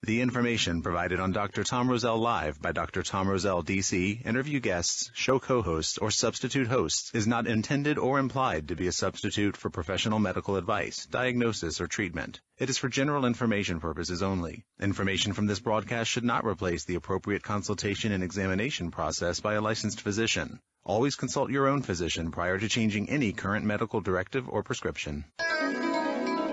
The information provided on Dr. Tom Roselle Live by Dr. Tom Roselle, D.C., interview guests, show co-hosts, or substitute hosts is not intended or implied to be a substitute for professional medical advice, diagnosis, or treatment. It is for general information purposes only. Information from this broadcast should not replace the appropriate consultation and examination process by a licensed physician. Always consult your own physician prior to changing any current medical directive or prescription.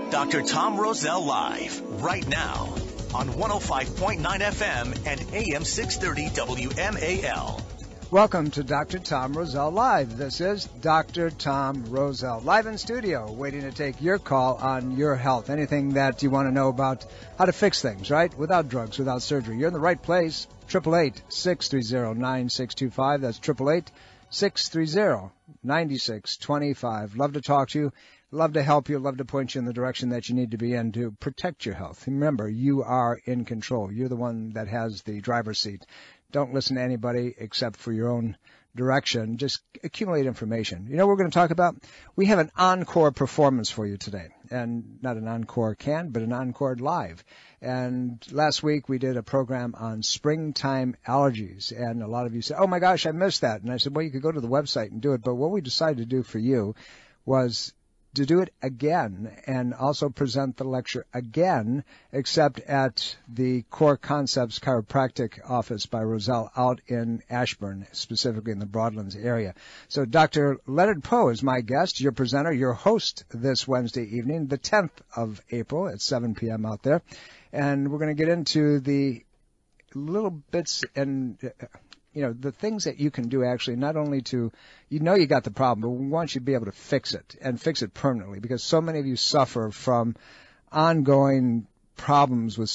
Dr. Tom Roselle Live, right now, on 105.9 FM and AM 630 WMAL. Welcome to Dr. Tom Roselle Live. This is Dr. Tom Roselle, live in studio, waiting to take your call on your health. Anything that you want to know about how to fix things, right? Without drugs, without surgery. You're in the right place. 888-630-9625. That's 888-630-9625. Love to talk to you. Love to help you, love to point you in the direction that you need to be in to protect your health. Remember, you are in control. You're the one that has the driver's seat. Don't listen to anybody except for your own direction. Just accumulate information. You know what we're going to talk about? We have an encore performance for you today. And not an encore can, but an encore live. And last week we did a program on springtime allergies. And a lot of you said, oh my gosh, I missed that. And I said, well, you could go to the website and do it. But what we decided to do for you was to do it again and also present the lecture again, except at the Core Concepts Chiropractic office by Roselle out in Ashburn, specifically in the Broadlands area. So Dr. Leonard Poe is my guest, your presenter, your host this Wednesday evening, the 10th of April at 7 p.m. out there. And we're going to get into the little bits and the things that you can do actually, not only to, you got the problem, but we want you to be able to fix it and fix it permanently, because so many of you suffer from ongoing problems with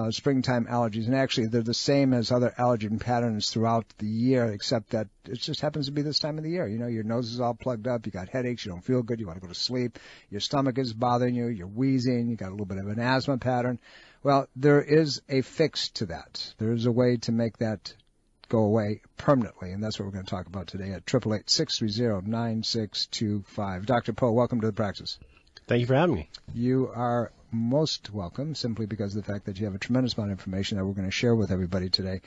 springtime allergies. And actually, they're the same as other allergen patterns throughout the year, except that it just happens to be this time of the year. Your nose is all plugged up, you got headaches, you don't feel good, you want to go to sleep, your stomach is bothering you, you're wheezing, you got a little bit of an asthma pattern. Well, there is a fix to that. There is a way to make that go away permanently, and that's what we're going to talk about today at 888-630-9625. Dr. Poe, welcome to the practice. Thank you for having me. You are most welcome, simply because of the fact that you have a tremendous amount of information that we're going to share with everybody today.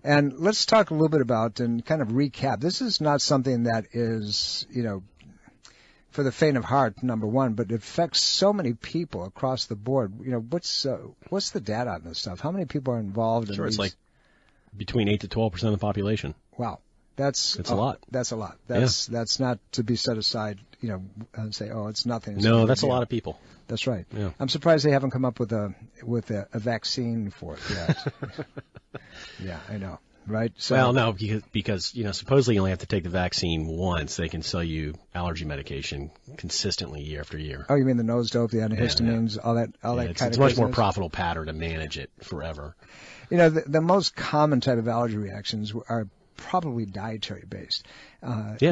And let's talk a little bit about and kind of recap. This is not something that is, for the faint of heart, number one, but it affects so many people across the board. What's the data on this stuff? How many people are involved in Sure, these? it's like between 8 to 12% of the population. Wow. That's a lot. That's a lot. That's not to be set aside, and say, oh, it's nothing. No, that's a lot of people. That's right. Yeah. I'm surprised they haven't come up with a vaccine for it yet. Yeah, I know. Right? So, well, no, because supposedly you only have to take the vaccine once. They can sell you allergy medication consistently year after year. Oh, you mean the nose dope, the antihistamines, all that kind of It's a much more profitable pattern to manage it forever. The most common type of allergy reactions are probably dietary based.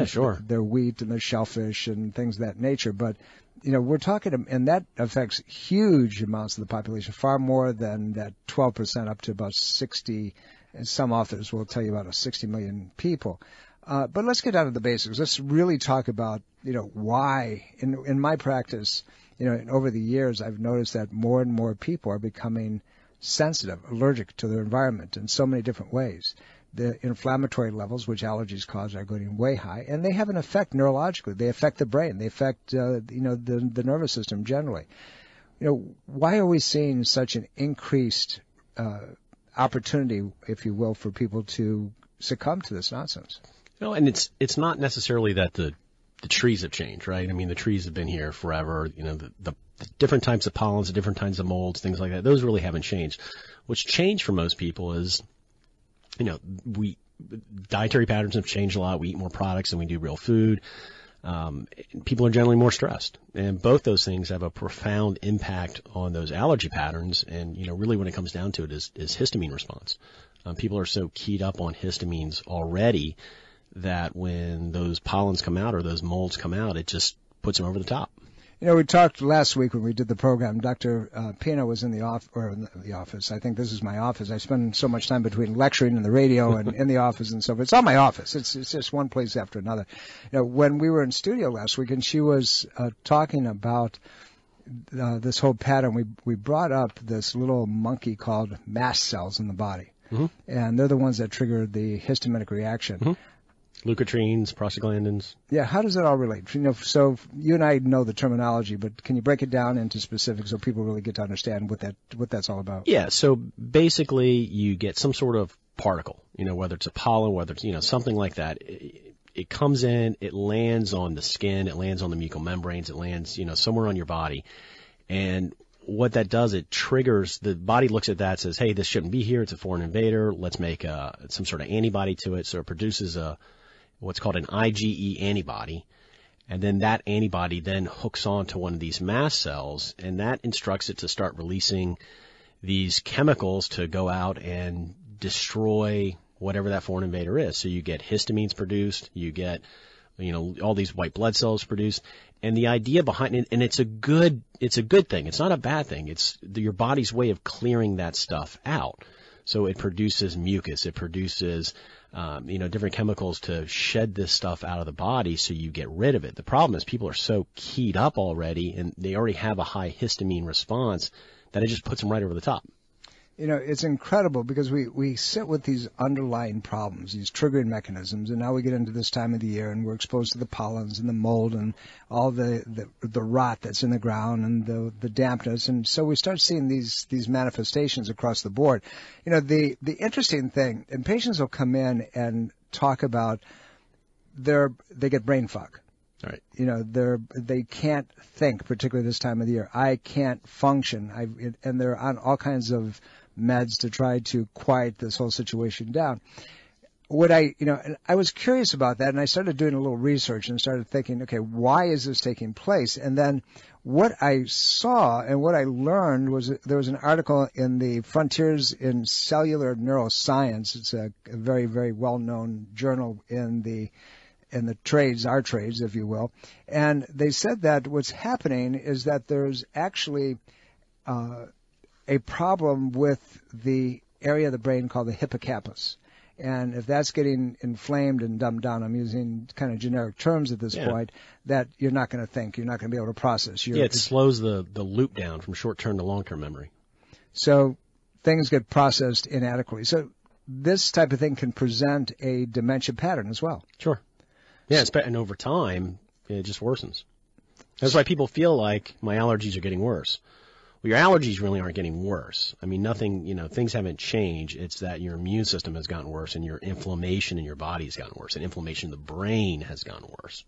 Sure. They're wheat and they're shellfish and things of that nature. But, we're talking, and that affects huge amounts of the population, far more than that 12% up to about 60. And some authors will tell you about 60 million people. But let's get down to the basics. Let's really talk about, why. In my practice, over the years, I've noticed that more and more people are becoming sensitive, allergic to their environment in so many different ways. The inflammatory levels, which allergies cause, are going way high, and they have an effect neurologically. They affect the brain. They affect, the nervous system generally. Why are we seeing such an increased opportunity, if you will, for people to succumb to this nonsense? And it's not necessarily that the trees have changed, right? I mean, the trees have been here forever. The different types of pollens, the different kinds of molds, things like that, those really haven't changed. What's changed for most people is, dietary patterns have changed a lot. We eat more products than we do real food. People are generally more stressed. And both those things have a profound impact on those allergy patterns. And, really when it comes down to it is histamine response. People are so keyed up on histamines already that when those pollens come out or those molds come out, it just puts them over the top. We talked last week when we did the program. Dr. Pina was in the office. I think this is my office. I spend so much time between lecturing and the radio and in the office and so forth. It's all my office. It's just one place after another. When we were in studio last week, and she was talking about this whole pattern, we brought up this little monkey called mast cells in the body. Mm-hmm. And they're the ones that trigger the histaminic reaction. Mm-hmm. Leukotrienes, prostaglandins. Yeah, how does it all relate? So you and I know the terminology, but can you break it down into specifics so people really get to understand what that's all about? Yeah, so basically you get some sort of particle, whether it's a pollen, whether it's, something like that. It comes in, it lands on the skin, it lands on the mucal membranes, it lands, somewhere on your body. And what that does, it triggers, the body looks at that, says, hey, this shouldn't be here, it's a foreign invader, let's make some sort of antibody to it. So it produces what's called an IgE antibody. And then that antibody then hooks onto one of these mast cells, and that instructs it to start releasing these chemicals to go out and destroy whatever that foreign invader is. So you get histamines produced, you get, all these white blood cells produced. And the idea behind it, and it's a good thing. It's not a bad thing. It's your body's way of clearing that stuff out. So it produces mucus. It produces, different chemicals to shed this stuff out of the body so you get rid of it. The problem is people are so keyed up already, and they already have a high histamine response that it just puts them right over the top. It's incredible because we sit with these underlying problems, these triggering mechanisms, and now we get into this time of the year and we're exposed to the pollens and the mold and all the rot that's in the ground and the dampness, and so we start seeing these manifestations across the board. The interesting thing, and patients will come in and talk about they get brain fog. All right. They can't think, particularly this time of the year. I can't function. And they're on all kinds of meds to try to quiet this whole situation down. And I was curious about that, and I started doing a little research and started thinking, okay, why is this taking place? And then what I saw and what I learned was there was an article in the Frontiers in Cellular Neuroscience. It's a very, very well-known journal in the trades, our trades, if you will. And they said that what's happening is that there's actually a problem with the area of the brain called the hippocampus. And if that's getting inflamed and dumbed down, I'm using kind of generic terms at this point, that you're not going to think, you're not going to be able to process. It slows the loop down from short-term to long-term memory. So things get processed inadequately. So this type of thing can present a dementia pattern as well. Sure. Yeah, and over time, it just worsens. That's why people feel like my allergies are getting worse. Well, your allergies really aren't getting worse. I mean, nothing, things haven't changed. It's that your immune system has gotten worse and your inflammation in your body has gotten worse and inflammation in the brain has gotten worse.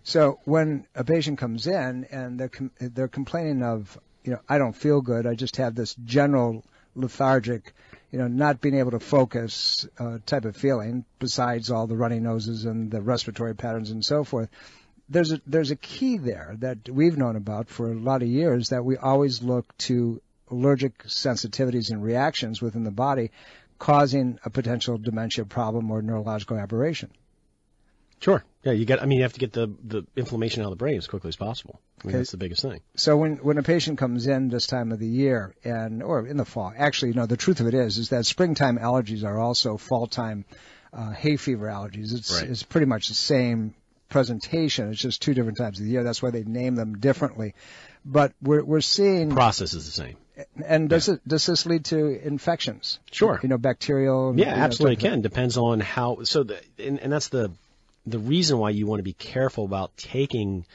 So when a patient comes in and they're complaining of, I don't feel good, I just have this general lethargic, not being able to focus type of feeling, besides all the runny noses and the respiratory patterns and so forth. There's a key there that we've known about for a lot of years, that we always look to allergic sensitivities and reactions within the body causing a potential dementia problem or neurological aberration. Sure. Yeah, you have to get the inflammation out of the brain as quickly as possible. That's the biggest thing. So when a patient comes in this time of the year or in the fall, actually, the truth of it is that springtime allergies are also fall-time hay fever allergies. It's pretty much the same presentation. It's just two different times of the year. That's why they name them differently. But we're seeing process is the same. And does this lead to infections? Sure. Bacterial. Yeah, absolutely can. Depends on how. So and that's the reason why you want to be careful about taking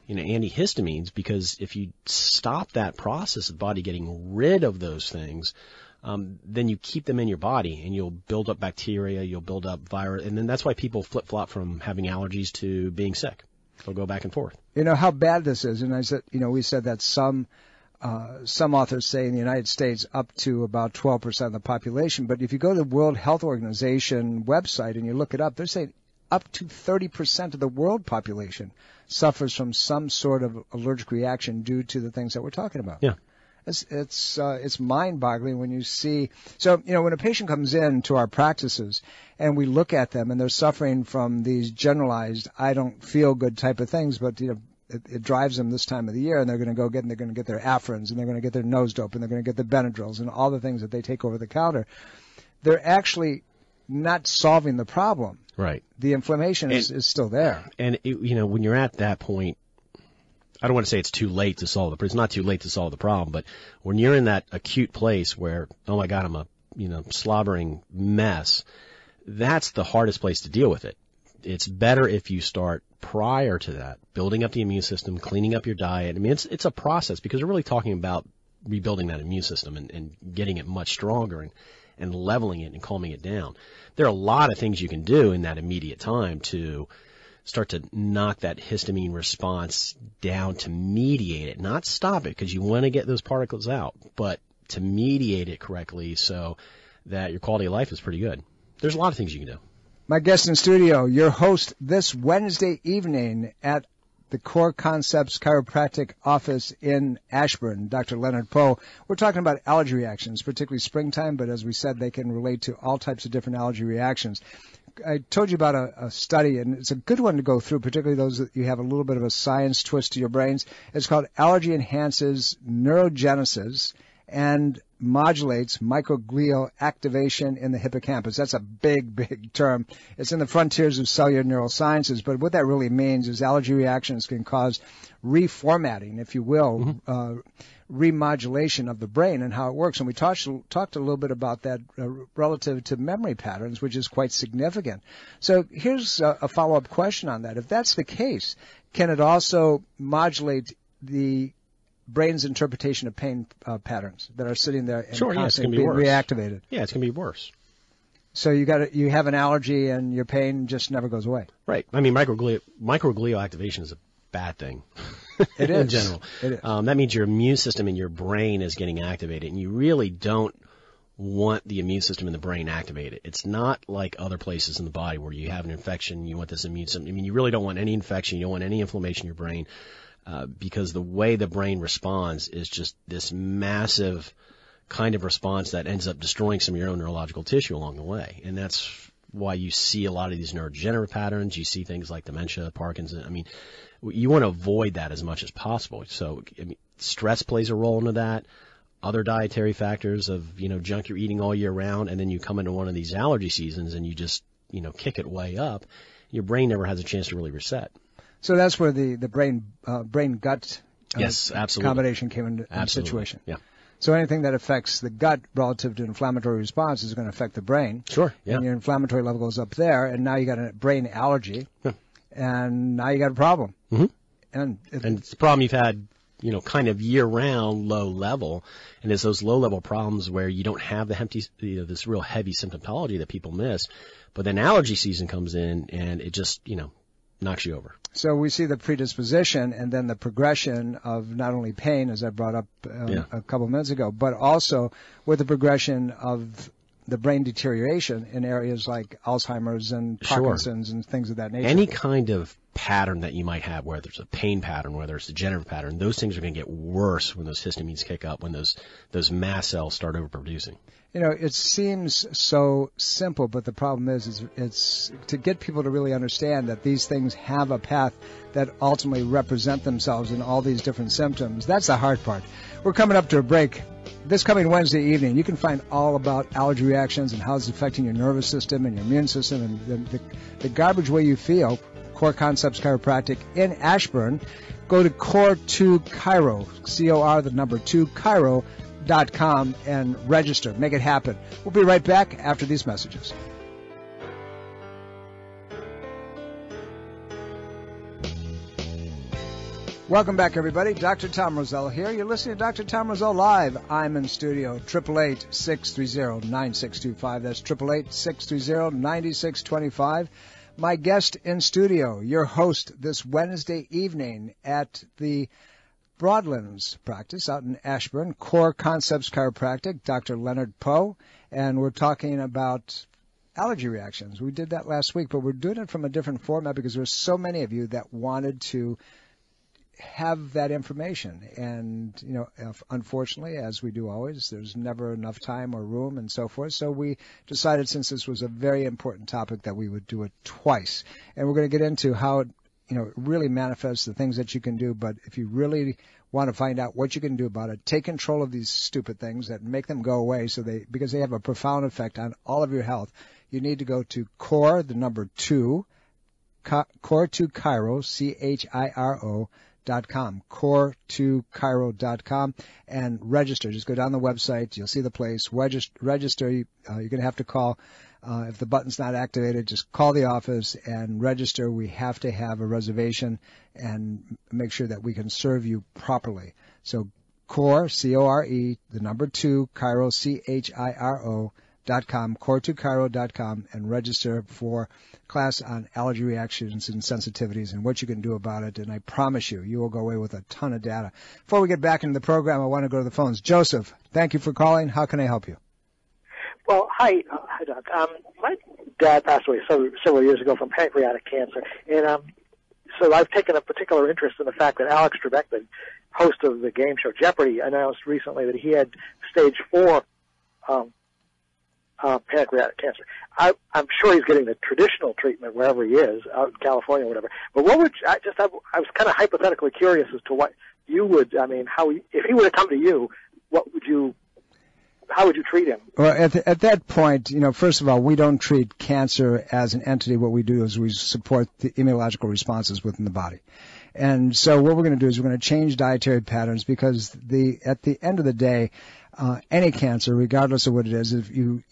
antihistamines, because if you stop that process of the body getting rid of those things, then you keep them in your body and you'll build up bacteria, you'll build up virus, and then that's why people flip-flop from having allergies to being sick. They'll go back and forth. How bad this is, and I said, we said that some authors say in the United States up to about 12% of the population, but if you go to the World Health Organization website and you look it up, they're saying up to 30% of the world population suffers from some sort of allergic reaction due to the things that we're talking about. Yeah. It's mind-boggling when you see. So, when a patient comes in to our practices and we look at them and they're suffering from these generalized, I don't feel good type of things, but, it drives them this time of the year, and they're going to get their Afrins, and they're going to get their nose dope, and they're going to get the Benadryls and all the things that they take over the counter. They're actually not solving the problem. Right. The inflammation is still there. And, when you're at that point, I don't want to say it's too late to solve it's not too late to solve the problem, but when you're in that acute place where, oh my God, I'm a, slobbering mess, that's the hardest place to deal with it. It's better if you start prior to that, building up the immune system, cleaning up your diet. I mean, it's a process because we're really talking about rebuilding that immune system and getting it much stronger and leveling it and calming it down. There are a lot of things you can do in that immediate time to start to knock that histamine response down to mediate it, not stop it, because you want to get those particles out, but to mediate it correctly so that your quality of life is pretty good. There's a lot of things you can do. My guest in studio, your host this Wednesday evening at the Core Concepts Chiropractic office in Ashburn, Dr. Leonard Poe. We're talking about allergy reactions, particularly springtime, but as we said, they can relate to all types of different allergy reactions. I told you about a study, and it's a good one to go through, particularly those that you have a little bit of a science twist to your brains. It's called Allergy Enhances Neurogenesis and Modulates Microglial Activation in the Hippocampus. That's a big, big term. It's in the frontiers of cellular neurosciences, but what that really means is allergy reactions can cause reformatting, if you will, remodulation of the brain and how it works. And we talked a little bit about that relative to memory patterns, which is quite significant. So here's a follow-up question on that. If that's the case, can it also modulate the brain's interpretation of pain patterns that are sitting there and constantly being reactivated? Yeah, it's going to be worse. So you have an allergy and your pain just never goes away. Right. I mean, microglial activation is a bad thing. It is. In general. It is. That means your immune system in your brain is getting activated, and you really don't want the immune system in the brain activated. It's not like other places in the body where you have an infection, you want this immune system. I mean, you really don't want any infection, you don't want any inflammation in your brain, because the way the brain responds is just this massive kind of response that ends up destroying some of your own neurological tissue along the way. And that's why you see a lot of these neurodegenerative patterns. You see things like dementia, Parkinson. I mean, you want to avoid that as much as possible. So, I mean, stress plays a role into that. Other dietary factors of, junk you're eating all year round, and then you come into one of these allergy seasons and you just, kick it way up. Your brain never has a chance to really reset. So that's where the brain-gut yes, absolutely. combination came into the situation. Yeah. So anything that affects the gut relative to inflammatory response is going to affect the brain. Sure, yeah. And your inflammatory level goes up there, and now you got a brain allergy, and now you got a problem. Mm-hmm. And it's a problem you've had, kind of year-round, low level, and it's those low-level problems where you don't have this real heavy symptomatology that people miss, but then allergy season comes in, and it just, knocks you over. So we see the predisposition and then the progression of not only pain, as I brought up a couple of minutes ago, but also with the progression of the brain deterioration in areas like Alzheimer's and Parkinson's and things of that nature. Any kind of pattern that you might have, whether it's a pain pattern, whether it's a degenerative pattern, those things are going to get worse when those histamines kick up, when those mast cells start overproducing. It seems so simple, but the problem is it's to get people to really understand that these things have a path that ultimately represent themselves in all these different symptoms. That's the hard part. We're coming up to a break. This coming Wednesday evening, you can find all about allergy reactions and how it's affecting your nervous system and your immune system and the garbage way you feel. Core Concepts Chiropractic in Ashburn. Go to Core2Chiro, C-O-R, the number 2, Chiro.com and register. Make it happen. We'll be right back after these messages. Welcome back, everybody. Dr. Tom Rosell here. You're listening to Dr. Tom Rosell Live. I'm in studio, 888-630-9625. That's 888-630-9625. My guest in studio, your host this Wednesday evening at the Broadlands practice out in Ashburn, Core Concepts Chiropractic, Dr. Leonard Poe, and we're talking about allergy reactions. We did that last week, but we're doing it from a different format because there's so many of you that wanted to have that information. And, unfortunately, as we do always, there's never enough time or room and so forth. So we decided, since this was a very important topic, that we would do it twice. And we're going to get into how it really manifests, the things that you can do. But if you really want to find out what you can do about it, take control of these stupid things that make them go away because they have a profound effect on all of your health. You need to go to Core, the number 2, Core2Chiro, Chiro, core2chiro.com, and register. Just go down the website. You'll see the place. Register. You're going to have to call. If the button's not activated, just call the office and register. We have to have a reservation and make sure that we can serve you properly. So core, C-O-R-E, the number 2, Chiro, C-H-I-R-O.com, core2chiro.com, and register for class on allergy reactions and sensitivities and what you can do about it. And I promise you, you will go away with a ton of data. Before we get back into the program, I want to go to the phones. Joseph, thank you for calling. How can I help you? Well, hi, Doc. My dad passed away several years ago from pancreatic cancer, and so I've taken a particular interest in the fact that Alex Trebek, the host of the game show Jeopardy, announced recently that he had stage 4 pancreatic cancer. I'm sure he's getting the traditional treatment wherever he is, out in California or whatever. But what would I was kind of hypothetically curious as to what you would, if he were to come to you, how would you treat him? Well, at that point, first of all, we don't treat cancer as an entity. What we do is we support the immunological responses within the body. And so what we're going to do is we're going to change dietary patterns because at the end of the day, any cancer, regardless of what it is, if you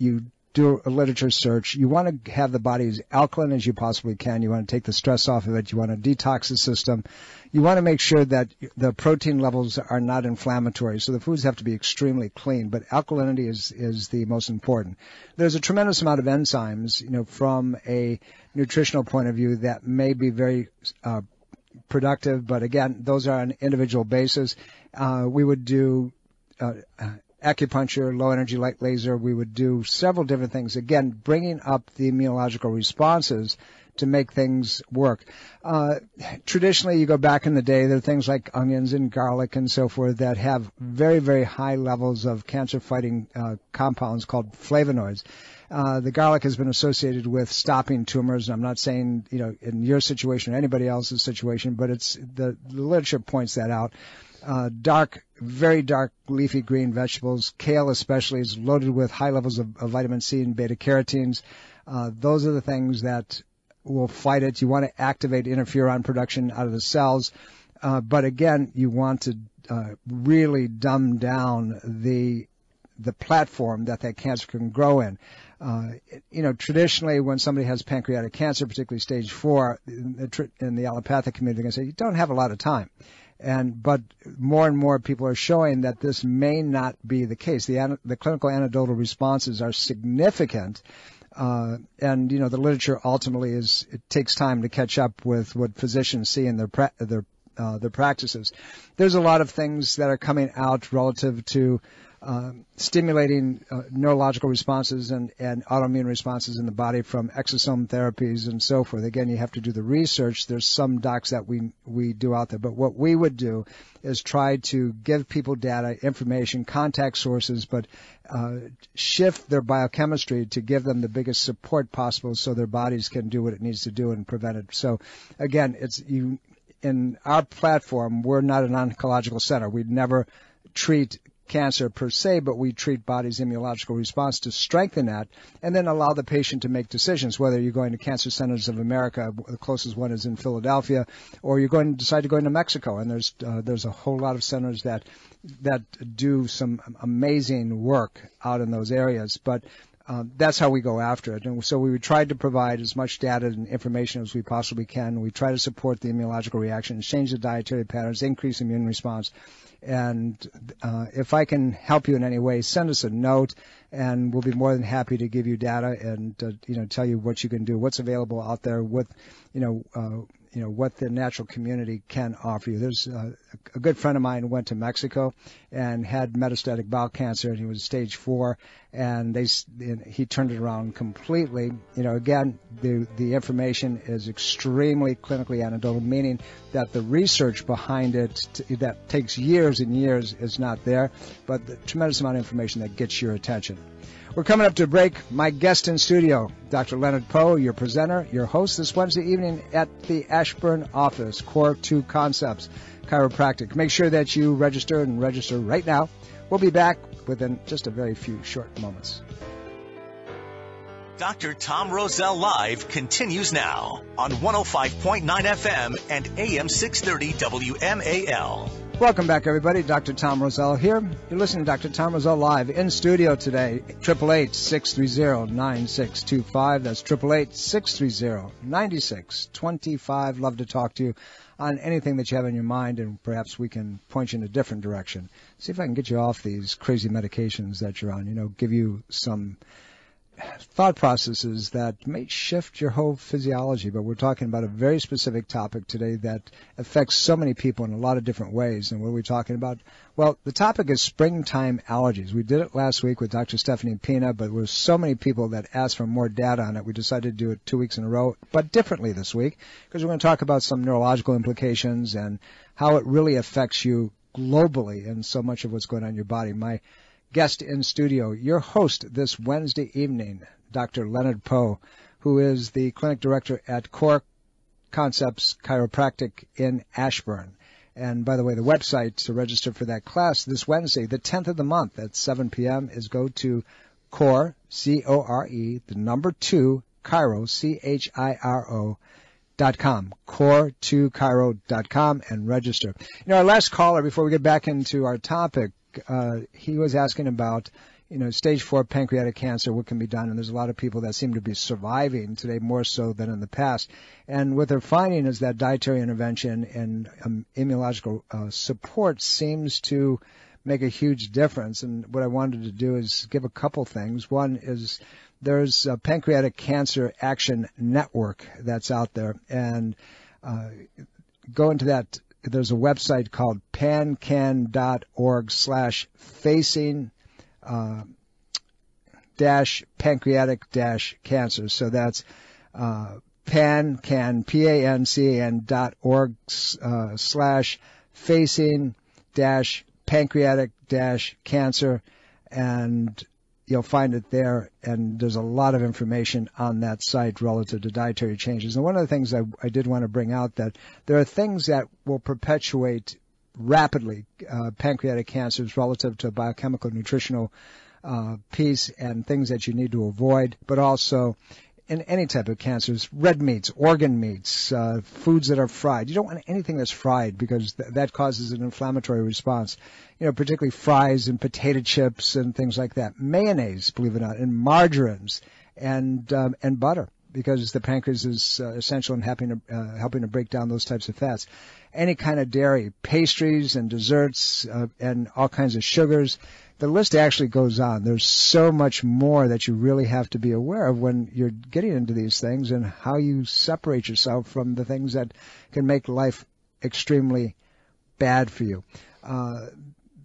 do a literature search, you want to have the body as alkaline as you possibly can. You want to take the stress off of it. You want to detox the system. You want to make sure that the protein levels are not inflammatory. So the foods have to be extremely clean, but alkalinity is the most important. There's a tremendous amount of enzymes, from a nutritional point of view that may be very productive, but again, those are on an individual basis. We would do acupuncture, low-energy light laser. We would do several different things, again, bringing up the immunological responses to make things work. Traditionally, you go back in the day, there are things like onions and garlic and so forth that have very, very high levels of cancer-fighting compounds called flavonoids. The garlic has been associated with stopping tumors, and I'm not saying, in your situation or anybody else's situation, but the literature points that out. Very dark leafy green vegetables, kale especially, is loaded with high levels of vitamin C and beta-carotenes. Those are the things that will fight it. You want to activate interferon production out of the cells. But again, you want to really dumb down the platform that cancer can grow in. Traditionally when somebody has pancreatic cancer, particularly stage 4, in the allopathic community, they're going to say, you don't have a lot of time. But more and more people are showing that this may not be the case. The clinical anecdotal responses are significant. The literature ultimately it takes time to catch up with what physicians see in their practices. There's a lot of things that are coming out relative to stimulating neurological responses and autoimmune responses in the body from exosome therapies and so forth. Again, you have to do the research. There's some docs that we do out there. But what we would do is try to give people data, information, contact sources, but shift their biochemistry to give them the biggest support possible so their bodies can do what it needs to do and prevent it. So, again, in our platform, we're not an oncological center. We'd never treat cancer per se, but we treat body's immunological response to strengthen that and then allow the patient to make decisions, whether you're going to Cancer Centers of America, the closest one is in Philadelphia, or you're going to decide to go into Mexico. And there's a whole lot of centers that do some amazing work out in those areas. But that's how we go after it. And so we tried to provide as much data and information as we possibly can. We try to support the immunological reaction, change the dietary patterns, increase immune response. And if I can help you in any way, send us a note, and we'll be more than happy to give you data and tell you what you can do, what's available out there, what the natural community can offer you. There's a good friend of mine went to Mexico and had metastatic bowel cancer, and he was stage 4, and he turned it around completely. Again, the information is extremely clinically anecdotal, meaning that the research behind it that takes years and years is not there, but the tremendous amount of information that gets your attention. We're coming up to a break. My guest in studio, Dr. Leonard Poe, your presenter, your host this Wednesday evening at the Ashburn office, Core 2 Concepts Chiropractic. Make sure that you register right now. We'll be back within just a very few short moments. Dr. Tom Roselle Live continues now on 105.9 FM and AM 630 WMAL. Welcome back, everybody. Dr. Tom Roselle here. You're listening to Dr. Tom Roselle Live in studio today. 888-630-9625. That's 888-630-9625. Love to talk to you on anything that you have in your mind, and perhaps we can point you in a different direction. See if I can get you off these crazy medications that you're on. Give you some thought processes that may shift your whole physiology, but we're talking about a very specific topic today that affects so many people in a lot of different ways. And what are we talking about? Well, the topic is springtime allergies. We did it last week with Dr. Stephanie Pina, but there were so many people that asked for more data on it. We decided to do it 2 weeks in a row, but differently this week, because we're going to talk about some neurological implications and how it really affects you globally and so much of what's going on in your body. My guest in studio, your host this Wednesday evening, Dr. Leonard Poe, who is the clinic director at Core Concepts Chiropractic in Ashburn. And by the way, the website to register for that class this Wednesday, the 10th of the month at 7 p.m. is go to Core, C-O-R-E, the number 2, Chiro, C-H-I-R-O.com, core2chiro.com, and register. Our last caller, before we get back into our topic, he was asking about, stage 4 pancreatic cancer, what can be done, and there's a lot of people that seem to be surviving today more so than in the past. And what they're finding is that dietary intervention and immunological support seems to make a huge difference. And what I wanted to do is give a couple things. One is there's a Pancreatic Cancer Action Network that's out there, and go into that. There's a website called pancan.org/facing-pancreatic-cancer. So that's pancan.org/facing-pancreatic-cancer, and you'll find it there, and there's a lot of information on that site relative to dietary changes. And one of the things I did want to bring out, that there are things that will perpetuate rapidly pancreatic cancers relative to biochemical nutritional piece, and things that you need to avoid, but also in any type of cancers, red meats, organ meats, foods that are fried. You don't want anything that's fried, because that causes an inflammatory response. Particularly fries and potato chips and things like that. Mayonnaise, believe it or not, and margarines and butter, because the pancreas is essential in helping to break down those types of fats. Any kind of dairy, pastries and desserts, and all kinds of sugars. The list actually goes on. There's so much more that you really have to be aware of when you're getting into these things, and how you separate yourself from the things that can make life extremely bad for you.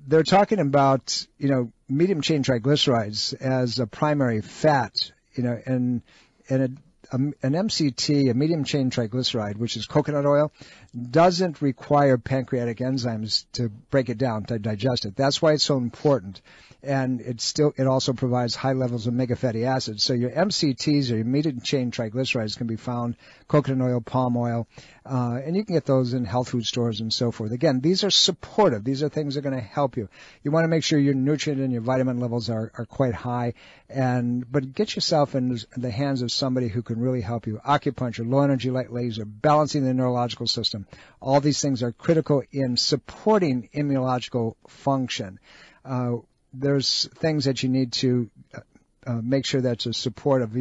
They're talking about, medium chain triglycerides as a primary fat, and an MCT, a medium chain triglyceride, which is coconut oil, doesn't require pancreatic enzymes to break it down, to digest it. That's why it's so important. And it also provides high levels of omega fatty acids. So your MCTs, or your medium chain triglycerides, can be found coconut oil, palm oil, and you can get those in health food stores and so forth. Again, these are supportive. These are things that are going to help you. You want to make sure your nutrient and your vitamin levels are quite high, but get yourself in the hands of somebody who can really help you. Acupuncture, low energy light laser, balancing the neurological system. All these things are critical in supporting immunological function. There's things that you need to make sure that's a supportive.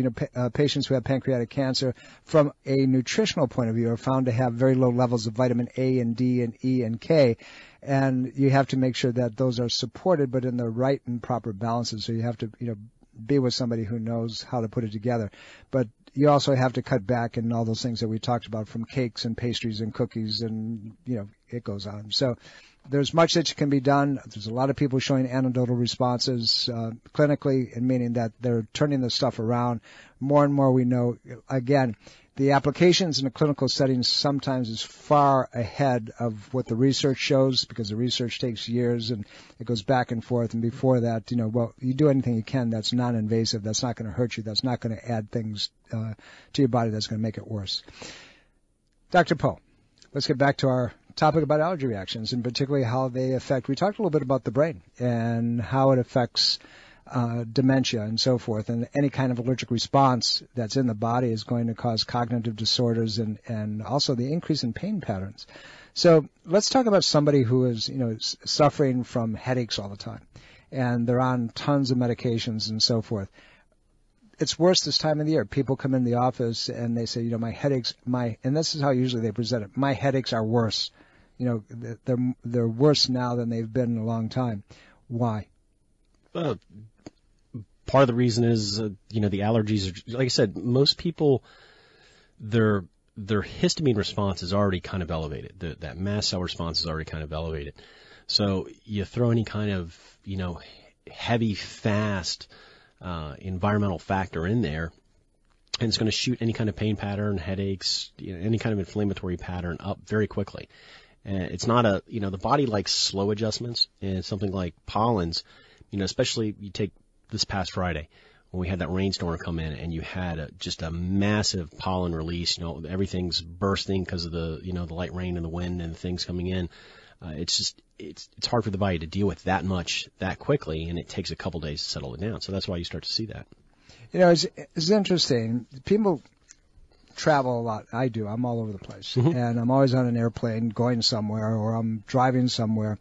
Patients who have pancreatic cancer, from a nutritional point of view, are found to have very low levels of vitamin A and D and E and K, and you have to make sure that those are supported, but in the right and proper balances. So you have to, be with somebody who knows how to put it together. But you also have to cut back in all those things that we talked about, from cakes and pastries and cookies, and it goes on. So there's much that can be done. There's a lot of people showing anecdotal responses clinically, and meaning that they're turning the stuff around. More and more we know, again, the applications in a clinical setting sometimes is far ahead of what the research shows, because the research takes years and it goes back and forth. And before that, you do anything you can that's non-invasive, that's not going to hurt you, that's not going to add things to your body that's going to make it worse. Dr. Poe, let's get back to our topic about allergy reactions, and particularly how they affect. We talked a little bit about the brain and how it affects dementia and so forth, and any kind of allergic response that's in the body is going to cause cognitive disorders and also the increase in pain patterns. So let's talk about somebody who is, suffering from headaches all the time, and they're on tons of medications and so forth. It's worse this time of the year. People come in the office and they say, my headaches, and this is how usually they present it, my headaches are worse. They're worse now than they've been in a long time. Why? Well, part of the reason is, the allergies are, like I said, most people, their histamine response is already kind of elevated. That mast cell response is already kind of elevated. So you throw any kind of, heavy, fast, environmental factor in there, and it's going to shoot any kind of pain pattern, headaches, any kind of inflammatory pattern up very quickly. And it's not the body likes slow adjustments, and something like pollens, especially you take this past Friday when we had that rainstorm come in and you had just a massive pollen release, everything's bursting because of the light rain and the wind and things coming in. It's hard for the body to deal with that much that quickly, and it takes a couple days to settle it down. So that's why you start to see that. It's interesting. People travel a lot. I do. I'm all over the place. Mm-hmm. And I'm always on an airplane going somewhere, or I'm driving somewhere.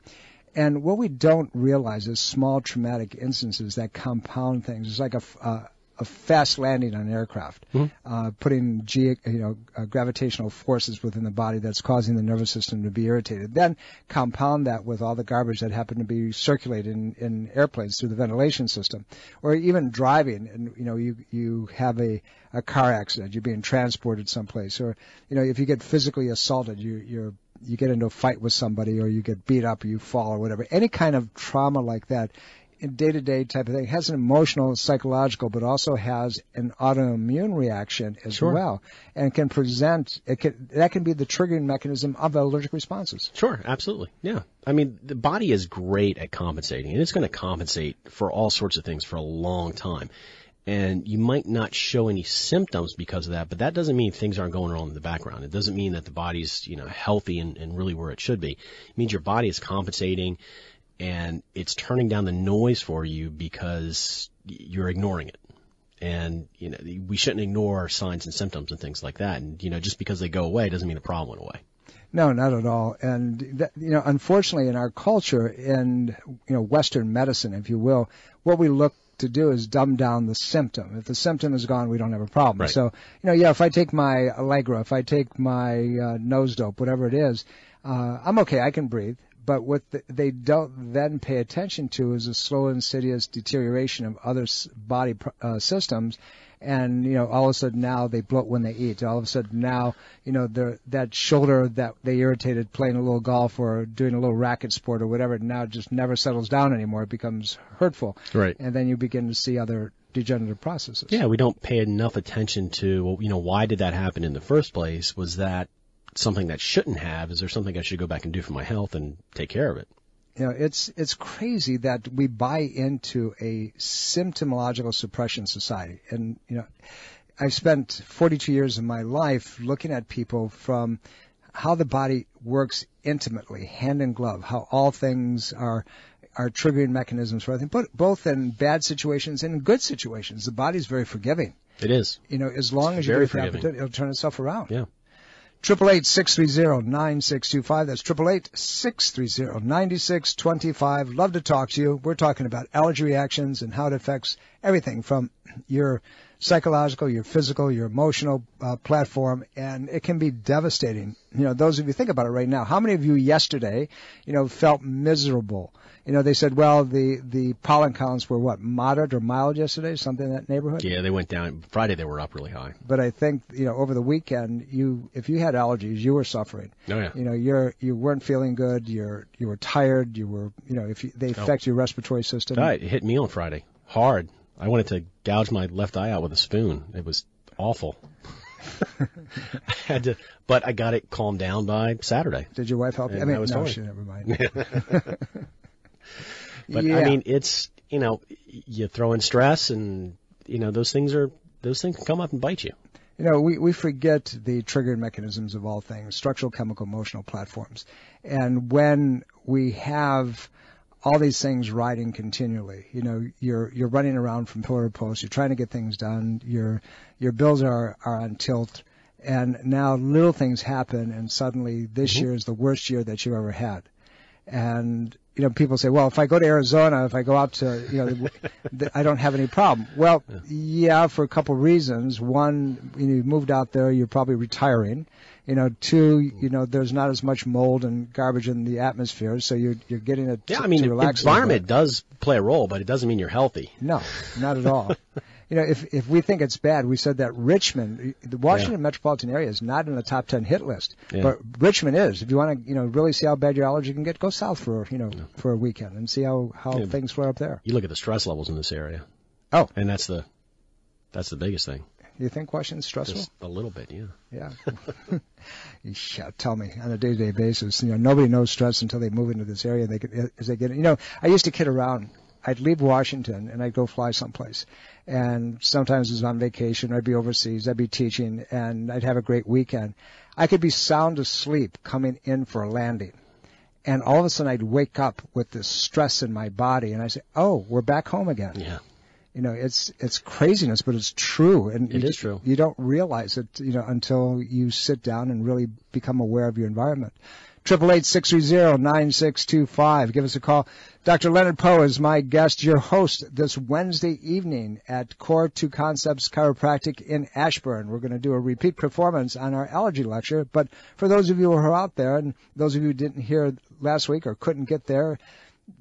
And what we don't realize is small traumatic instances that compound things. It's like a fast landing on an aircraft, putting gravitational forces within the body that's causing the nervous system to be irritated. Then compound that with all the garbage that happen to be circulated in airplanes through the ventilation system, or even driving. And you have a car accident, you're being transported someplace, or if you get physically assaulted, you get into a fight with somebody, or you get beat up, or you fall, or whatever. Any kind of trauma like that, in day-to-day type of thing, has an emotional, psychological, but also has an autoimmune reaction as well, and can present. That can be the triggering mechanism of allergic responses. Sure, absolutely, yeah. I mean, the body is great at compensating, and it's going to compensate for all sorts of things for a long time. And you might not show any symptoms because of that, but that doesn't mean things aren't going on in the background. It doesn't mean that the body's healthy and really where it should be. It means your body is compensating, and it's turning down the noise for you because you're ignoring it. And, we shouldn't ignore signs and symptoms and things like that. And, just because they go away doesn't mean the problem went away. No, not at all. And, unfortunately in our culture, in, Western medicine, if you will, what we look to do is dumb down the symptom. If the symptom is gone, we don't have a problem. Right. So, if I take my Allegra, if I take my nose dope, whatever it is, I'm okay. I can breathe. But what they don't then pay attention to is a slow, insidious deterioration of other body systems. And, all of a sudden now they bloat when they eat. All of a sudden now, that shoulder that they irritated playing a little golf or doing a little racket sport or whatever, now just never settles down anymore. It becomes hurtful. Right. And then you begin to see other degenerative processes. Yeah, we don't pay enough attention to, why did that happen in the first place? Was that something that shouldn't have? Is there something I should go back and do for my health and take care of it? It's crazy that we buy into a symptomological suppression society. And, I've spent 42 years of my life looking at people from how the body works intimately, hand in glove, how all things are triggering mechanisms for everything, but both in bad situations and in good situations. The body's very forgiving. It is. As long as you give it the opportunity, it'll turn itself around. Yeah. 888-630-9625. That's 888-630-9625. Love to talk to you. We're talking about allergy reactions and how it affects everything from your psychological, your physical, your emotional platform, and it can be devastating. Those of you, think about it right now. How many of you yesterday, felt miserable? They said, well, the pollen counts were moderate or mild yesterday, something in that neighborhood? Yeah, they went down. Friday they were up really high. But I think, over the weekend, if you had allergies, you were suffering. Oh, yeah. You weren't feeling good, you were tired, they affect your respiratory system. It hit me on Friday. Hard. I wanted to gouge my left eye out with a spoon. It was awful. But I got it calmed down by Saturday. Did your wife help you? Never mind. But yeah. I mean, it's, you throw in stress and, those things can come up and bite you. We forget the triggering mechanisms of all things, structural, chemical, emotional platforms. And when we have all these things riding continually. You know, you're running around from pillar to post. You're trying to get things done. Your bills are on tilt. And now little things happen, and suddenly this year is the worst year that you ever had. And, you know, people say, well, if I go to Arizona, if I go out to, you know, I don't have any problem. Well, yeah, for a couple of reasons. One, you moved out there, you're probably retiring. You know, two, you know, there's not as much mold and garbage in the atmosphere, so you're getting it to relax. Environment does play a role, but it doesn't mean you're healthy. No, not at all. You know, if we think it's bad, we said that Richmond, the Washington metropolitan area is not in the top 10 hit list, but Richmond is. If you want to, you know, really see how bad your allergy can get, go south for, you know, for a weekend and see how things flare up there. You look at the stress levels in this area. Oh. And that's the biggest thing. You think Washington's stressful? Just a little bit, yeah. Yeah. Yeah, tell me on a day-to-day basis. You know, nobody knows stress until they move into this area. As they get, you know, I used to kid around. I'd leave Washington and I'd go fly someplace. And sometimes I was on vacation, or I'd be overseas, I'd be teaching, and I'd have a great weekend. I could be sound asleep coming in for a landing. And all of a sudden I'd wake up with this stress in my body, and I say, oh, we're back home again. Yeah. You know, it's craziness, but it's true. And it is true. You don't realize it, you know, until you sit down and really become aware of your environment. 888-630-9625. Give us a call. Dr. Leonard Poe is my guest, your host this Wednesday evening at Core 2 Concepts Chiropractic in Ashburn. We're going to do a repeat performance on our allergy lecture. But for those of you who are out there, and those of you who didn't hear last week or couldn't get there,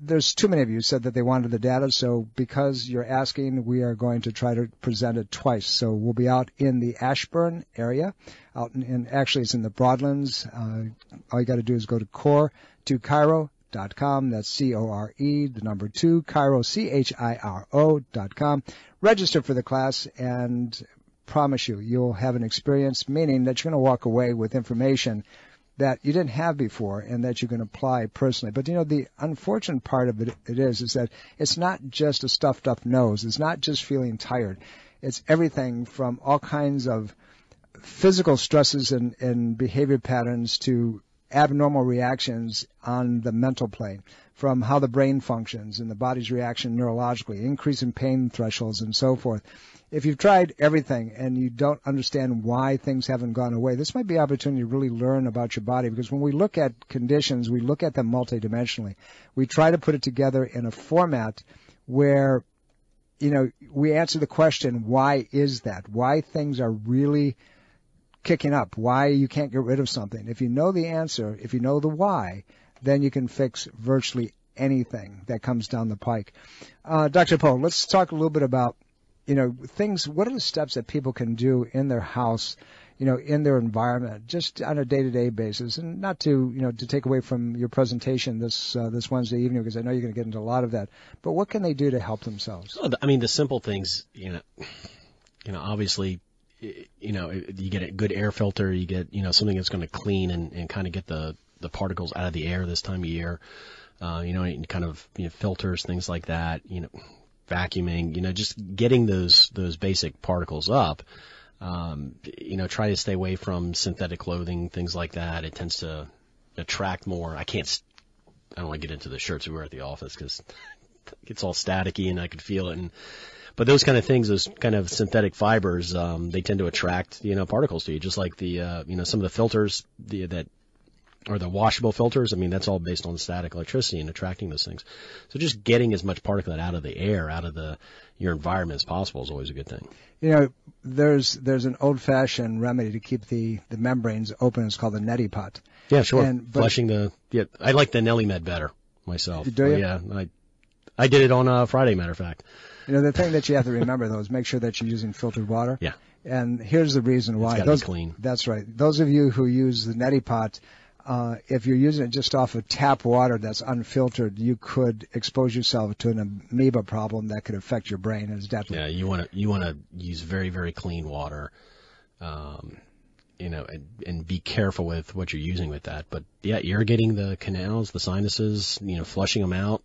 there's too many of you who said that they wanted the data, so because you're asking, we are going to try to present it twice. So we'll be out in the Ashburn area, actually it's in the Broadlands. All you got to do is go to core2chiro.com. That's CORE, the number 2, Chiro, CHIRO.com. Register for the class, and promise you'll have an experience, meaning that you're going to walk away with information that you didn't have before and that you can apply personally. But, you know, the unfortunate part of it is that it's not just a stuffed up nose. It's not just feeling tired. It's everything from all kinds of physical stresses and behavior patterns to abnormal reactions on the mental plane, from how the brain functions and the body's reaction neurologically, increase in pain thresholds and so forth. If you've tried everything and you don't understand why things haven't gone away, this might be an opportunity to really learn about your body, because when we look at conditions, we look at them multidimensionally. We try to put it together in a format where, you know, we answer the question, why is that? Why things are really kicking up? Why you can't get rid of something? If you know the answer, if you know the why, then you can fix virtually anything that comes down the pike. Dr. Poe, let's talk a little bit about, you know, things. What are the steps that people can do in their house, you know, in their environment, just on a day-to-day basis, and not to, you know, to take away from your presentation this Wednesday evening, because I know you're going to get into a lot of that. But what can they do to help themselves? Well, I mean, the simple things, you know, obviously, you know, you get a good air filter, you get, you know, something that's going to clean and kind of get the particles out of the air this time of year. You know, and kind of, you know, filters, things like that, you know, vacuuming, you know, just getting those basic particles up. You know, try to stay away from synthetic clothing, things like that. It tends to attract more. I don't want to get into the shirts we wear at the office because it's all staticky and I could feel it. But those kind of things, those kind of synthetic fibers, they tend to attract, you know, particles to you, just like the, you know, some of the filters that or the washable filters. I mean, that's all based on static electricity and attracting those things. So just getting as much particulate out of the air, out of your environment as possible is always a good thing. You know, there's an old-fashioned remedy to keep the membranes open. It's called the neti pot. Yeah, sure. Flushing I like the Nelly Med better myself. Do you? Yeah, I did it on Friday, matter of fact. You know, the thing that you have to remember, though, is make sure that you're using filtered water. Yeah. And here's the reason why. It's got to be clean. That's right. Those of you who use the neti pot, if you're using it just off of tap water that's unfiltered, you could expose yourself to an amoeba problem that could affect your brain as deadly. Yeah, you want to use very, very clean water, you know, and be careful with what you're using with that. But yeah, irrigating the canals, the sinuses, you know, flushing them out,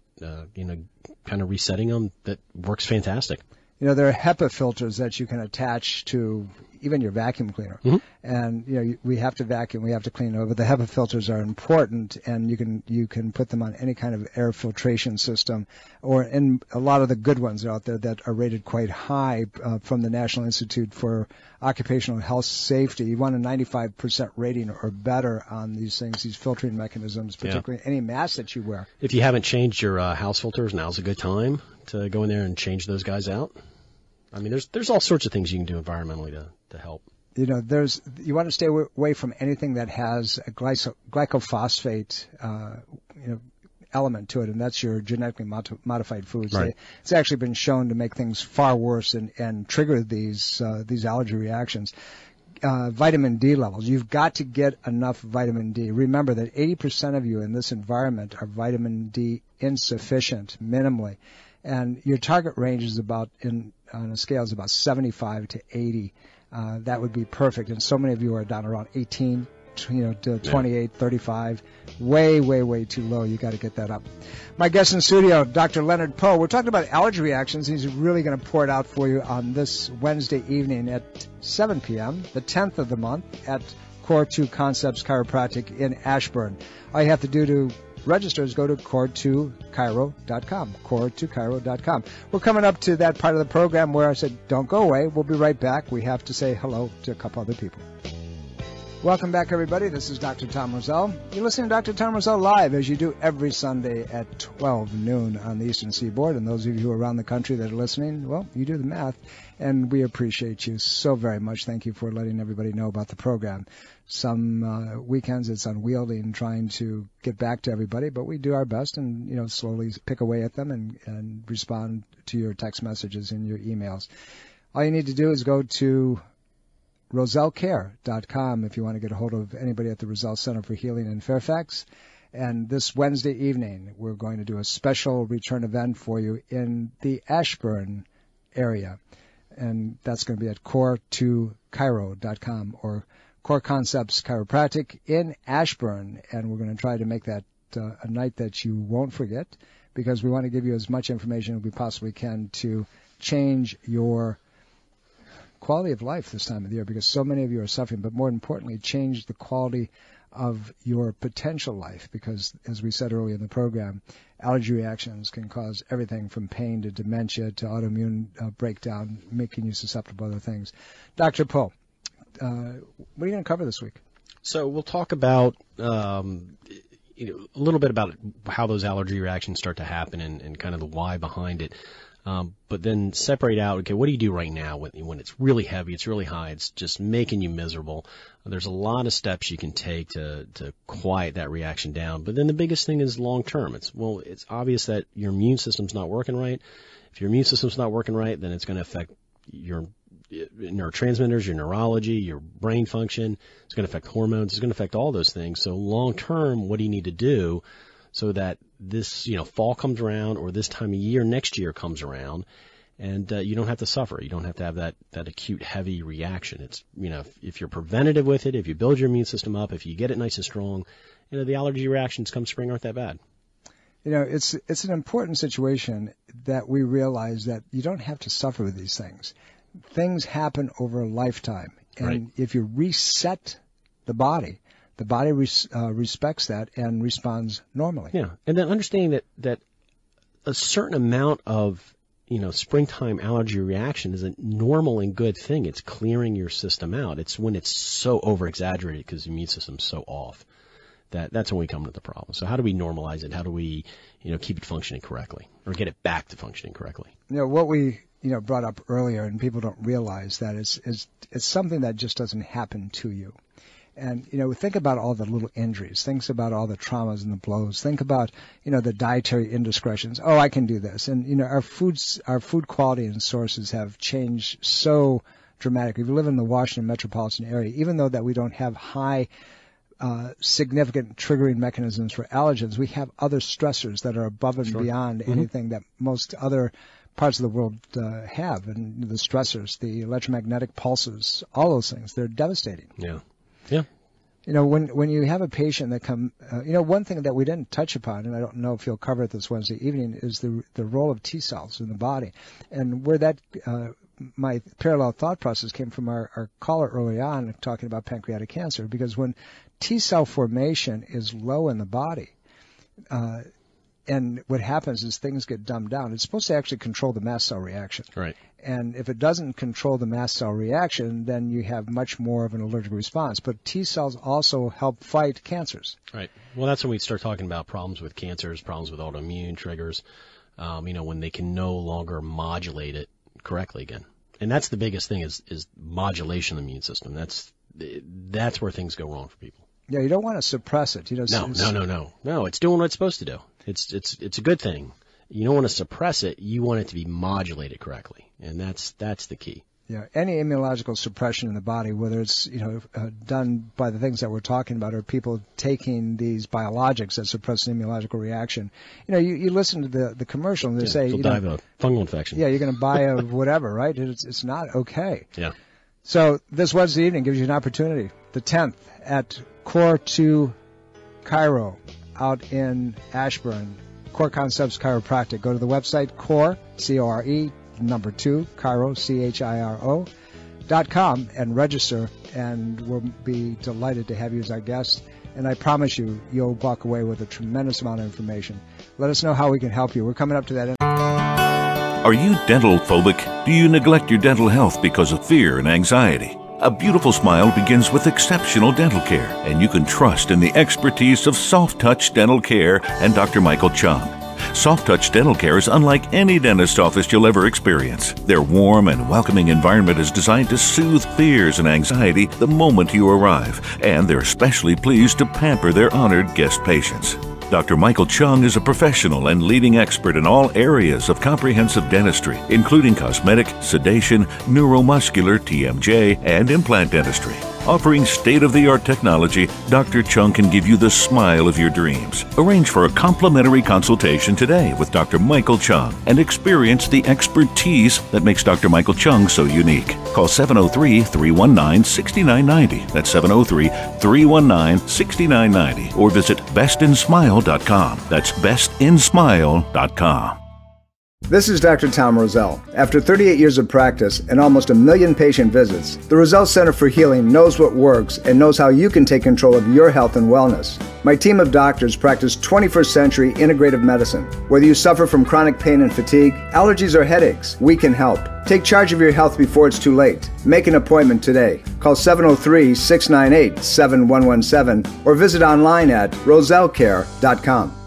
you know, kind of resetting them, that works fantastic. You know, there are HEPA filters that you can attach to even your vacuum cleaner. Mm-hmm. And we have to vacuum, we have to clean over. The HEPA filters are important, and you can put them on any kind of air filtration system, or in a lot of the good ones out there that are rated quite high from the National Institute for Occupational Health Safety. You want a 95% rating or better on these things, these filtering mechanisms, particularly any mask that you wear. If you haven't changed your house filters, now's a good time to go in there and change those guys out. I mean, there's all sorts of things you can do environmentally to help. You want to stay away from anything that has a glycophosphate, element to it, and that's your genetically modified foods. Right. It's actually been shown to make things far worse and trigger these allergy reactions. Vitamin D levels. You've got to get enough vitamin D. Remember that 80% of you in this environment are vitamin D insufficient, minimally. And your target range is on a scale is about 75 to 80. That would be perfect. And so many of you are down around 18, to 28, 35. Way, way, way too low. You got to get that up. My guest in studio, Dr. Leonard Poe. We're talking about allergy reactions. He's really going to pour it out for you on this Wednesday evening at 7 p.m., the 10th of the month, at Core 2 Concepts Chiropractic in Ashburn. All you have to do to register is go to core2chiro.com, core2chiro.com. We're coming up to that part of the program where I said, don't go away. We'll be right back. We have to say hello to a couple other people. Welcome back, everybody. This is Dr. Tom Roselle. You're listening to Dr. Tom Roselle live, as you do every Sunday at 12 noon on the Eastern Seaboard. And those of you who are around the country that are listening, well, you do the math. And we appreciate you so very much. Thank you for letting everybody know about the program. Some weekends it's unwieldy in trying to get back to everybody, but we do our best and, slowly pick away at them and respond to your text messages and your emails. All you need to do is go to RoselleCare.com if you want to get a hold of anybody at the Roselle Center for Healing in Fairfax. And this Wednesday evening, we're going to do a special return event for you in the Ashburn area. And that's going to be at core2chiro.com or Core Concepts Chiropractic in Ashburn. And we're going to try to make that a night that you won't forget, because we want to give you as much information as we possibly can to change your quality of life this time of the year, because so many of you are suffering, but more importantly, change the quality of your potential life, because as we said earlier in the program, allergy reactions can cause everything from pain to dementia to autoimmune breakdown, making you susceptible to other things. Dr. Poe, what are you going to cover this week? So we'll talk about a little bit about how those allergy reactions start to happen and kind of the why behind it. But then separate out, okay, what do you do right now when it's really heavy, it's really high, it's just making you miserable? There's a lot of steps you can take to quiet that reaction down. But then the biggest thing is long term. It's obvious that your immune system's not working right. If your immune system's not working right, then it's going to affect your neurotransmitters, your neurology, your brain function. It's going to affect hormones. It's going to affect all those things. So long term, what do you need to do so that this, fall comes around, or this time of year next year comes around, and you don't have to suffer. You don't have to have that acute heavy reaction. It's, if you're preventative with it, if you build your immune system up, if you get it nice and strong, the allergy reactions come spring aren't that bad. It's an important situation that we realize that you don't have to suffer with these things. Things happen over a lifetime, and right. If you reset the body respects that and responds normally. Yeah, and then understanding that a certain amount of springtime allergy reaction is a normal and good thing. It's clearing your system out. It's when it's so over-exaggerated because the immune system's so off that's when we come to the problem. So how do we normalize it? How do we keep it functioning correctly, or get it back to functioning correctly? What we brought up earlier, and people don't realize that it's something that just doesn't happen to you. And, think about all the little injuries. Think about all the traumas and the blows. Think about, the dietary indiscretions. Oh, I can do this. And, our food quality and sources have changed so dramatically. If you live in the Washington metropolitan area, even though that we don't have high, significant triggering mechanisms for allergens, we have other stressors that are above and beyond anything that most other parts of the world have. And the stressors, the electromagnetic pulses, all those things, they're devastating. Yeah. Yeah. When you have a patient that one thing that we didn't touch upon, and I don't know if you'll cover it this Wednesday evening, is the role of T cells in the body, and where that my parallel thought process came from our caller early on talking about pancreatic cancer, because when T cell formation is low in the body, and what happens is things get dumbed down. It's supposed to actually control the mast cell reaction. Right. And if it doesn't control the mast cell reaction, then you have much more of an allergic response. But T cells also help fight cancers. Right. Well, that's when we start talking about problems with cancers, problems with autoimmune triggers, when they can no longer modulate it correctly again. And that's the biggest thing is modulation of the immune system. That's where things go wrong for people. Yeah, you don't want to suppress it. No, it's doing what it's supposed to do. It's a good thing. You don't want to suppress it. You want it to be modulated correctly, and that's the key. Yeah, any immunological suppression in the body, whether it's done by the things that we're talking about, or people taking these biologics that suppress an immunological reaction. You listen to the commercial and they say you'll die of a fungal infection. Yeah, you're going to buy a whatever, right? It's not okay. Yeah. So this Wednesday evening gives you an opportunity, the 10th at Core 2 Chiro out in Ashburn. Core Concepts Chiropractic. Go to the website Core, C-O-R-E, number 2, Chiro, C-H-I-R-O.com, and register, and we'll be delighted to have you as our guest. And I promise you'll walk away with a tremendous amount of information. Let us know how we can help you. We're coming up to that end. Are you dental phobic? Do you neglect your dental health because of fear and anxiety? A beautiful smile begins with exceptional dental care, and you can trust in the expertise of Soft Touch Dental Care and Dr. Michael Chung. Soft Touch Dental Care is unlike any dentist office you'll ever experience. Their warm and welcoming environment is designed to soothe fears and anxiety the moment you arrive, and they're especially pleased to pamper their honored guest patients. Dr. Michael Chung is a professional and leading expert in all areas of comprehensive dentistry, including cosmetic, sedation, neuromuscular, TMJ, and implant dentistry. Offering state-of-the-art technology, Dr. Chung can give you the smile of your dreams. Arrange for a complimentary consultation today with Dr. Michael Chung and experience the expertise that makes Dr. Michael Chung so unique. Call 703-319-6990. That's 703-319-6990. Or visit bestinsmile.com. That's bestinsmile.com. This is Dr. Tom Roselle. After 38 years of practice and almost 1 million patient visits, the Roselle Center for Healing knows what works and knows how you can take control of your health and wellness. My team of doctors practice 21st century integrative medicine. Whether you suffer from chronic pain and fatigue, allergies or headaches, we can help. Take charge of your health before it's too late. Make an appointment today. Call 703-698-7117 or visit online at rosellecare.com.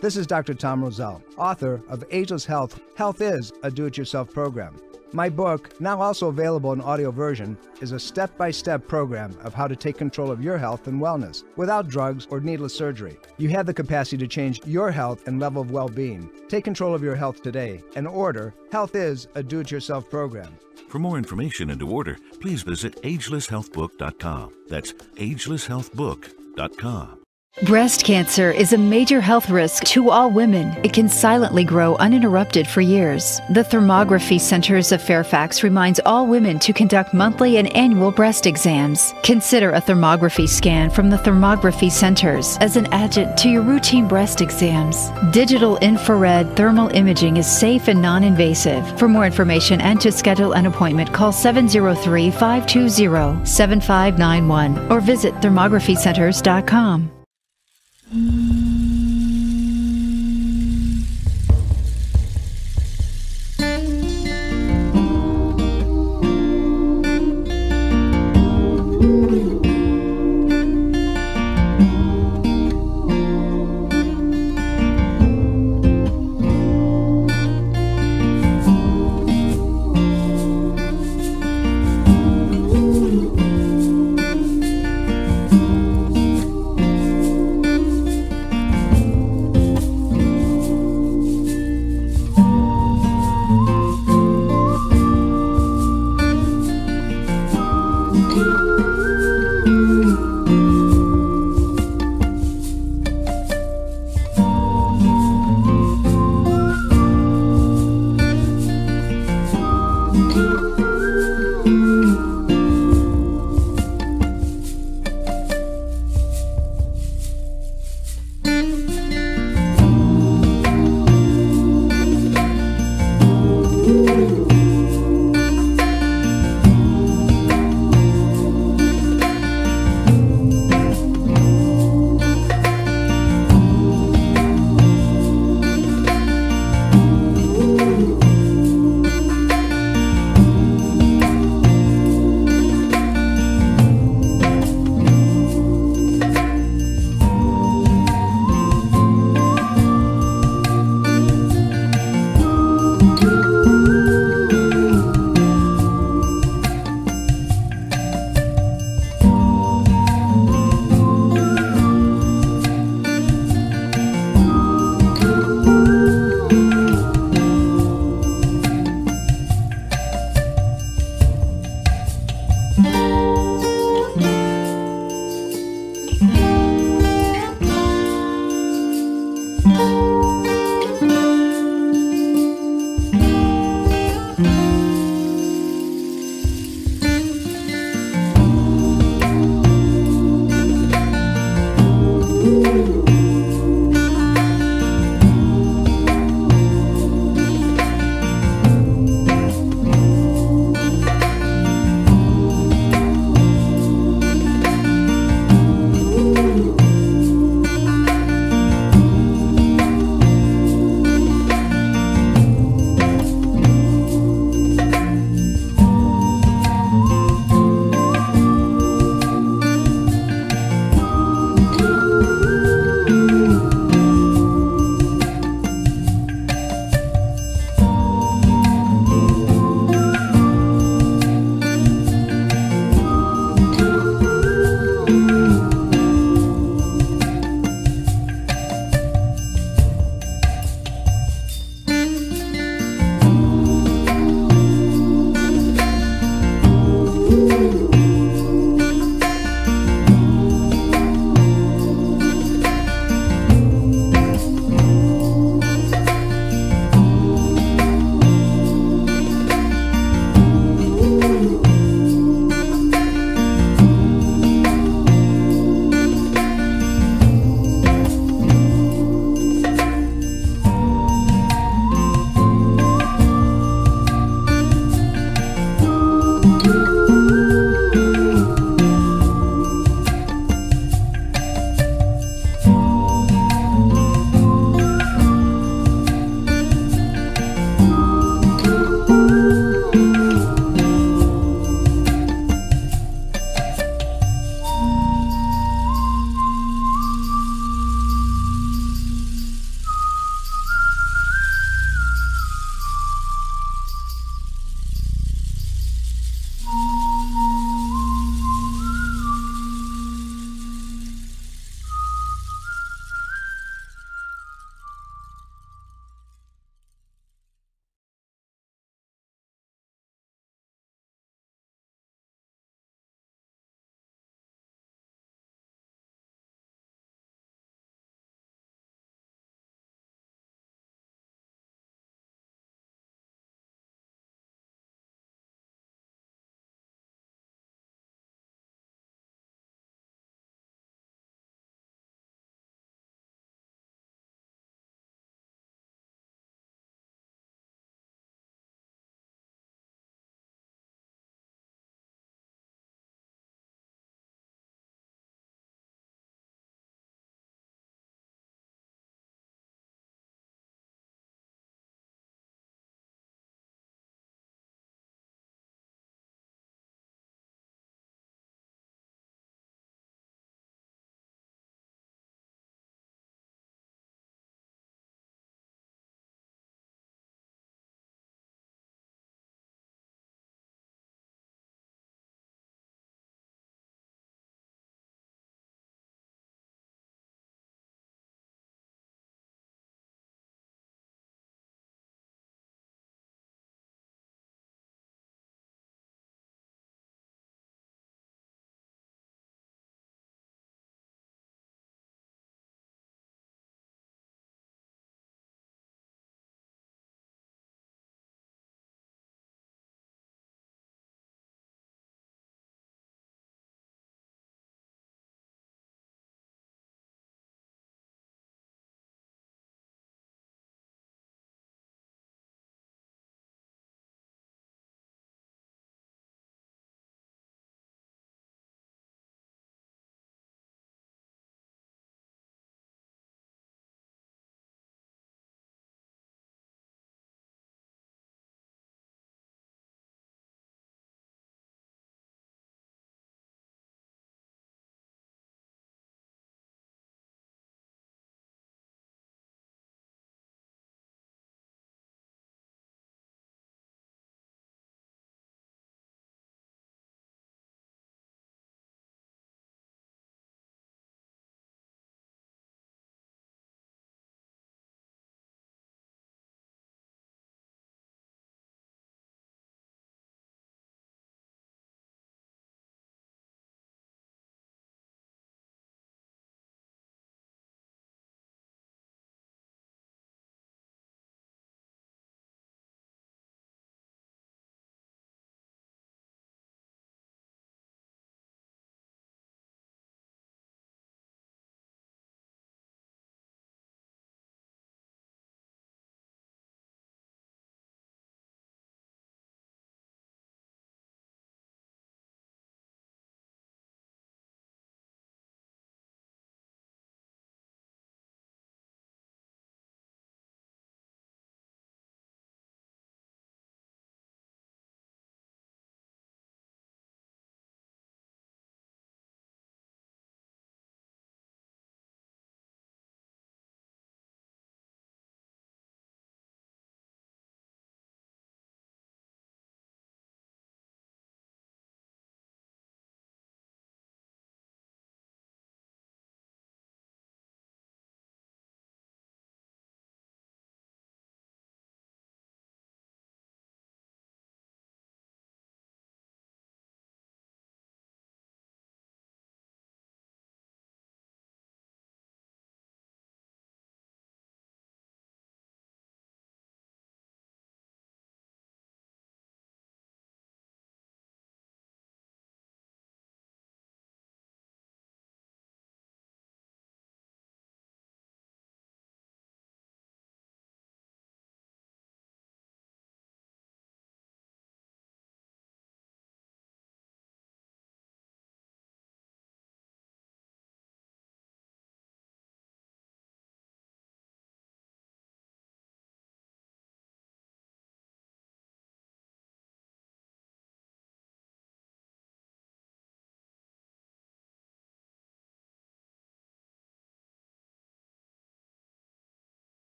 This is Dr. Tom Roselle, author of Ageless Health. Health is a do-it-yourself program. My book, now also available in audio version, is a step-by-step program of how to take control of your health and wellness without drugs or needless surgery. You have the capacity to change your health and level of well-being. Take control of your health today and order Health is a do-it-yourself program. For more information and to order, please visit agelesshealthbook.com. That's agelesshealthbook.com. Breast cancer is a major health risk to all women. It can silently grow uninterrupted for years. The Thermography Centers of Fairfax reminds all women to conduct monthly and annual breast exams. Consider a thermography scan from the Thermography Centers as an adjunct to your routine breast exams. Digital infrared thermal imaging is safe and non-invasive. For more information and to schedule an appointment, call 703-520-7591 or visit thermographycenters.com.